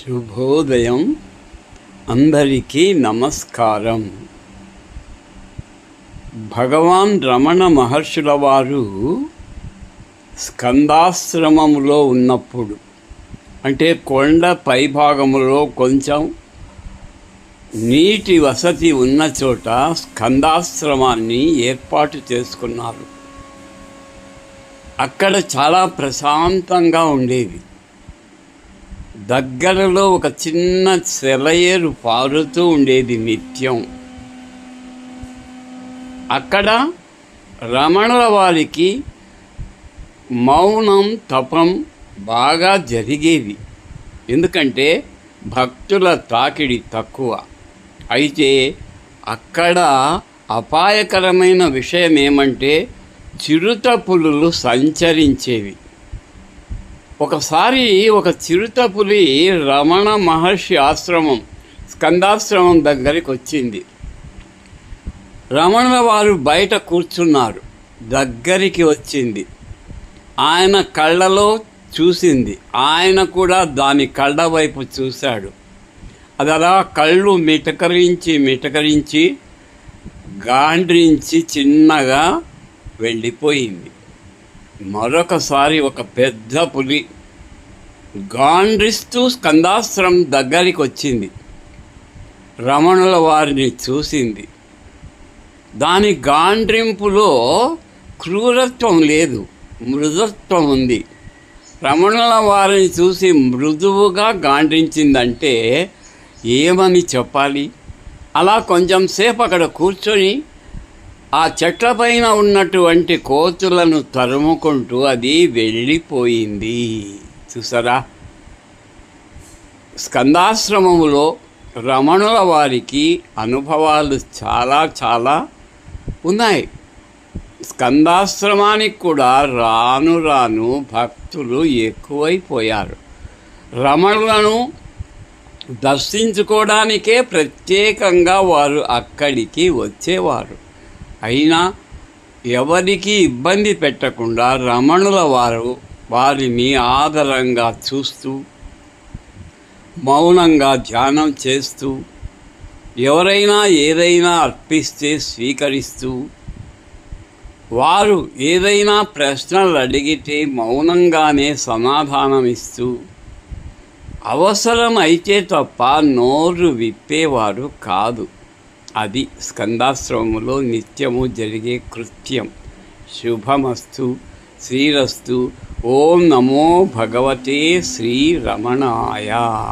శుభోదయం. అందరికీ నమస్కారం. భగవాన్ రమణ మహర్షుల వారు స్కందాశ్రమములో ఉన్నప్పుడు, అంటే కొండ పైభాగములో కొంచెం నీటి వసతి ఉన్న చోట స్కందాశ్రమాన్ని ఏర్పాటు చేసుకున్నారు. అక్కడ చాలా ప్రశాంతంగా ఉండేది. దగ్గరలో ఒక చిన్న సెలయేరు పారుతూ ఉండేది నిత్యం. అక్కడ రమణుల వారికి మౌనం తపం బాగా జరిగేది. ఎందుకంటే భక్తుల తాకిడి తక్కువ. అయితే అక్కడ అపాయకరమైన విషయం ఏమంటే చిరుత పులులు సంచరించేవి. ఒకసారి ఒక చిరుతపులి రమణ మహర్షి ఆశ్రమం స్కందాశ్రమం దగ్గరికి వచ్చింది. రమణుల వారు బయట కూర్చున్నారు. దగ్గరికి వచ్చింది. ఆయన కళ్ళలో చూసింది. ఆయన కూడా దాని కళ్ళ వైపు చూశాడు. అది అలా కళ్ళు మిటకరించి గాండ్రించి చిన్నగా వెళ్ళిపోయింది. మరొకసారి ఒక పెద్ద పులి గాండ్రిస్తూ స్కందాశ్రమం దగ్గరికి వచ్చింది. రమణుల వారిని చూసింది. దాని గాండ్రింపులో క్రూరత్వం లేదు, మృదుత్వం ఉంది. రమణుల వారిని చూసి మృదువుగా గాండ్రించిందంటే ఏమని చెప్పాలి? అలా కొంచెం సేపు అక్కడ కూర్చొని ఆ చెట్లపైన ఉన్నటువంటి కోతులను తరుముకుంటూ అది వెళ్ళిపోయింది. చూసారా? స్కందాశ్రమములో రమణుల వారికి అనుభవాలు చాలా ఉన్నాయి. స్కందాశ్రమానికి కూడా రాను రాను భక్తులు ఎక్కువైపోయారు. రమణులను దర్శించుకోవడానికే ప్రత్యేకంగా వారు అక్కడికి వచ్చేవారు. అయినా ఎవరికి ఇబ్బంది పెట్టకుండా రమణుల వారు వారిని ఆదరంగా చూస్తూ, మౌనంగా ధ్యానం చేస్తూ, ఎవరైనా ఏదైనా అర్పిస్తే స్వీకరిస్తూ, వారు ఏదైనా ప్రశ్నలు అడిగితే మౌనంగానే సమాధానమిస్తూ, అవసరం అయితే తప్ప నోరు విప్పేవారు కాదు. అది స్కందాశ్రమములో నిత్యము జరిగే కృత్యం. శుభమస్తు. శ్రీరస్తు. ఓం నమో భగవతే శ్రీ రమణాయ.